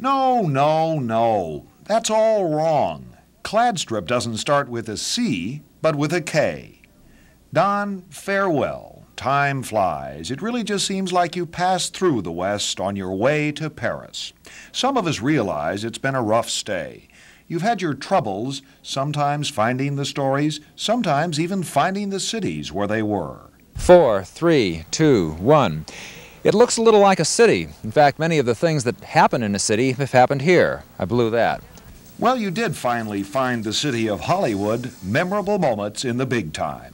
No, no, no. That's all wrong. Kladstrup doesn't start with a C, but with a K. Don, farewell. Time flies. It really just seems like you passed through the West on your way to Paris. Some of us realize it's been a rough stay. You've had your troubles, sometimes finding the stories, sometimes even finding the cities where they were. 4, 3, 2, 1. It looks a little like a city. In fact, many of the things that happen in a city have happened here. I blew that. Well, you did finally find the city of Hollywood, memorable moments in the big time.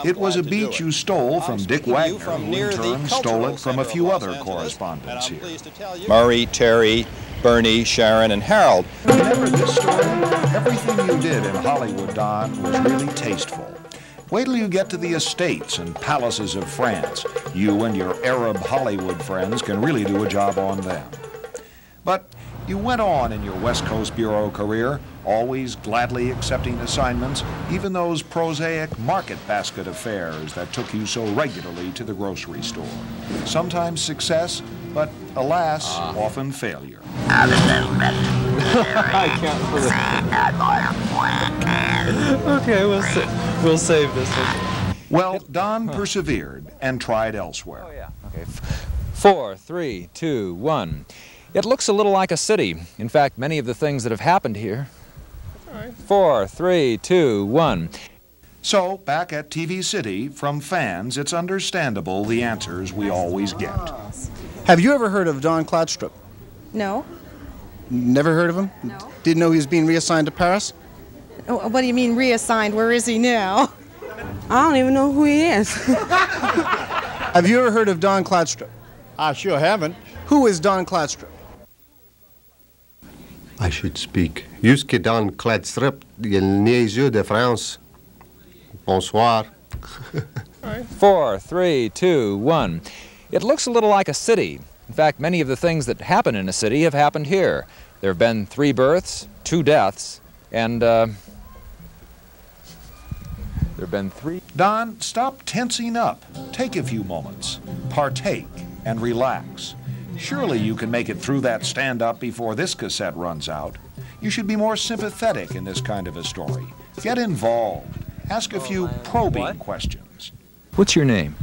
It was a beat you stole from Dick Wagner, who in turn stole it from a few other correspondents here. Murray, Terry, Bernie, Sharon, and Harold. Remember this story? Everything you did in Hollywood, Don, was really tasteful. Wait till you get to the estates and palaces of France. You and your Arab Hollywood friends can really do a job on them. But you went on in your West Coast Bureau career, always gladly accepting assignments, even those prosaic market basket affairs that took you so regularly to the grocery store. Sometimes success, but alas, often failure. I can't believe it. Okay, we'll save this one. Well, Don persevered and tried elsewhere. Oh, yeah. Okay. 4, 3, 2, 1. It looks a little like a city. In fact, many of the things that have happened here. That's all right. 4, 3, 2, 1. So, back at TV City, from fans, it's understandable the answers we always get. Have you ever heard of Don Kladstrup? No. Never heard of him? No. Didn't know he was being reassigned to Paris? Oh, what do you mean reassigned? Where is he now? I don't even know who he is. Have you ever heard of Don Kladstrup? I sure haven't. Who is Don Kladstrup? I should speak. Jusque Don Kladstrup, il niaiseux de France. Bonsoir. 4, 3, 2, 1. It looks a little like a city. In fact, many of the things that happen in a city have happened here. There have been 3 births, 2 deaths, and there have been 3... Don, stop tensing up. Take a few moments. Partake and relax. Surely you can make it through that stand-up before this cassette runs out. You should be more sympathetic in this kind of a story. Get involved. Ask a few probing questions. What's your name?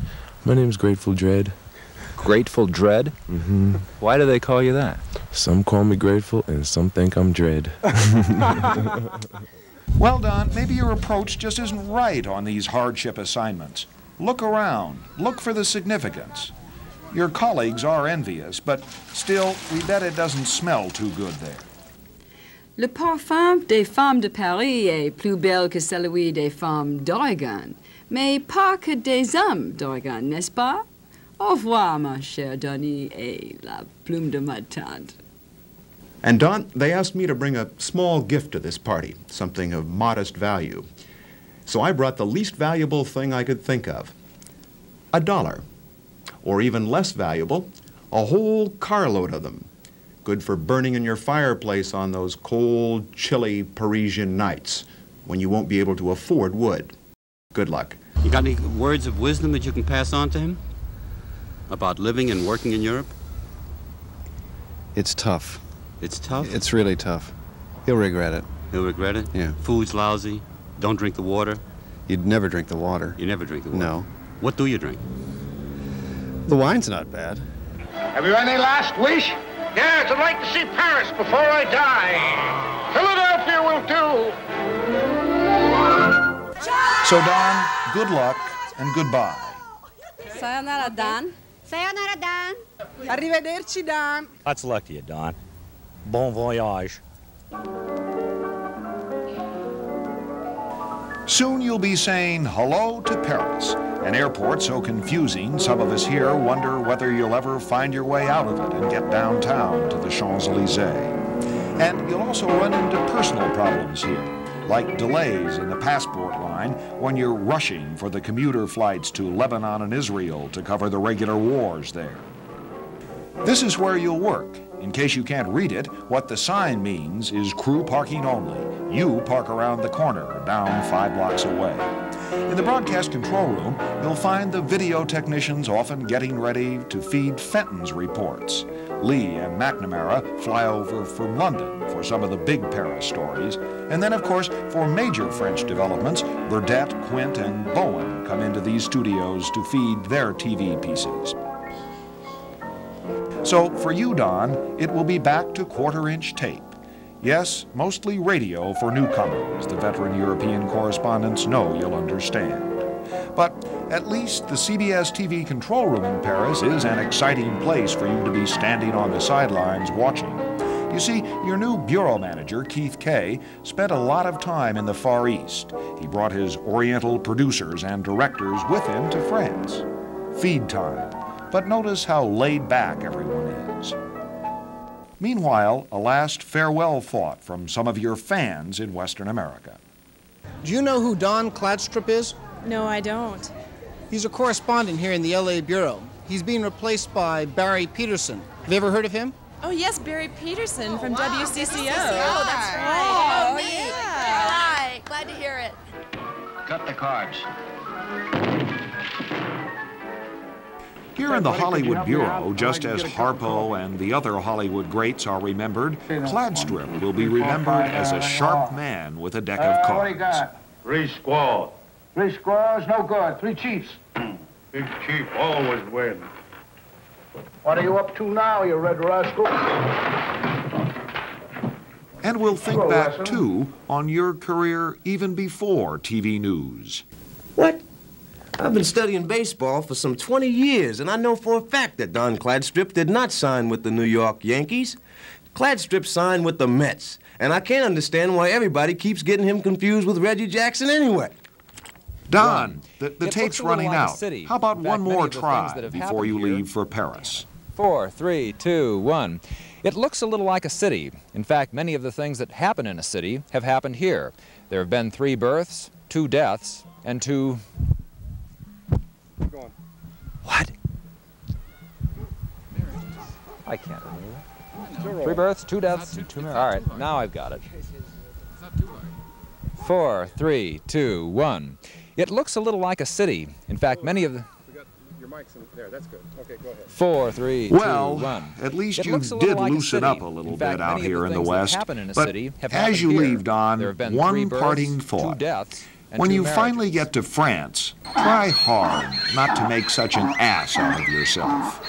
My name's Grateful Dread. Grateful Dread? Mm-hmm. Why do they call you that? Some call me Grateful and some think I'm Dread. Well, Don, maybe your approach just isn't right on these hardship assignments. Look around. Look for the significance. Your colleagues are envious, but still, we bet it doesn't smell too good there. Le parfum des femmes de Paris est plus belle que celui des femmes d'Oregon, mais pas que des hommes d'Oregon, n'est-ce pas? Au revoir, ma chère Donnie, et la plume de ma tante. And Don, they asked me to bring a small gift to this party, something of modest value. So I brought the least valuable thing I could think of. $1. Or even less valuable, a whole carload of them. Good for burning in your fireplace on those cold, chilly Parisian nights when you won't be able to afford wood. Good luck. You got any words of wisdom that you can pass on to him about living and working in Europe? It's tough. It's tough? It's really tough. He'll regret it. He'll regret it? Yeah. Food's lousy. Don't drink the water. You'd never drink the water. You never drink the water? No. What do you drink? The wine's not bad. Have you any last wish? Yes, I'd like to see Paris before I die. Philadelphia will do. So, Don, good luck and goodbye. Sayonara, Don. Sayonara, Don. Arrivederci, Don. Lots of luck to you, Don. Bon voyage. Soon you'll be saying hello to Paris, an airport so confusing some of us here wonder whether you'll ever find your way out of it and get downtown to the Champs-Élysées. And you'll also run into personal problems here, like delays in the passport line when you're rushing for the commuter flights to Lebanon and Israel to cover the regular wars there. This is where you'll work. In case you can't read it, what the sign means is crew parking only. You park around the corner, down 5 blocks away. In the broadcast control room, you'll find the video technicians often getting ready to feed Fenton's reports. Lee and McNamara fly over from London for some of the big Paris stories. And then, of course, for major French developments, Burdett, Quint, and Bowen come into these studios to feed their TV pieces. So for you, Don, it will be back to quarter-inch tape. Yes, mostly radio for newcomers. The veteran European correspondents know you'll understand. But at least the CBS TV control room in Paris is an exciting place for you to be standing on the sidelines watching. You see, your new bureau manager, Keith Kay, spent a lot of time in the Far East. He brought his Oriental producers and directors with him to France. Feed time. But notice how laid back everyone is. Meanwhile, a last farewell thought from some of your fans in Western America. Do you know who Don Kladstrup is? No, I don't. He's a correspondent here in the LA Bureau. He's being replaced by Barry Peterson. Have you ever heard of him? Oh, yes, Barry Peterson from WCCO. Oh, that's right. Oh, neat. Hi, glad to hear it. Cut the cards. Here in the Hollywood Bureau, just as Harpo and the other Hollywood greats are remembered, Kladstrup will be remembered as a sharp man with a deck of cards. What do you got? 3 squaws. 3 squaws? No good. 3 chiefs. Big chief always wins. What are you up to now, you red rascal? And we'll think back, too, on your career even before TV news. What? I've been studying baseball for some 20 years, and I know for a fact that Don Kladstrup did not sign with the New York Yankees. Kladstrup signed with the Mets, and I can't understand why everybody keeps getting him confused with Reggie Jackson anyway. Don, the tape's running out. How about one more try before you leave for Paris? 4, 3, 2, 1. It looks a little like a city. In fact, many of the things that happen in a city have happened here. There have been 3 births, 2 deaths, and 2... What? I can't remember. 3 births, 2 deaths, 2 marriages. All right, now I've got it. 4, 3, 2, 1. It looks a little like a city. In fact, many of the... Your mic's in there. That's good. Okay, go ahead. 4, 3, 2, 1. At least you did loosen up a little bit out here in the West. But as you leave, Don, one parting thought. When you finally get to France, try hard not to make such an ass out of yourself.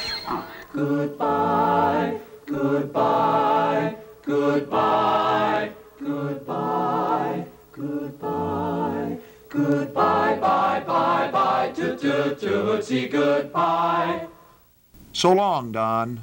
Goodbye, goodbye, goodbye, goodbye, goodbye, goodbye, bye, bye, bye, tootsie, goodbye. So long, Don.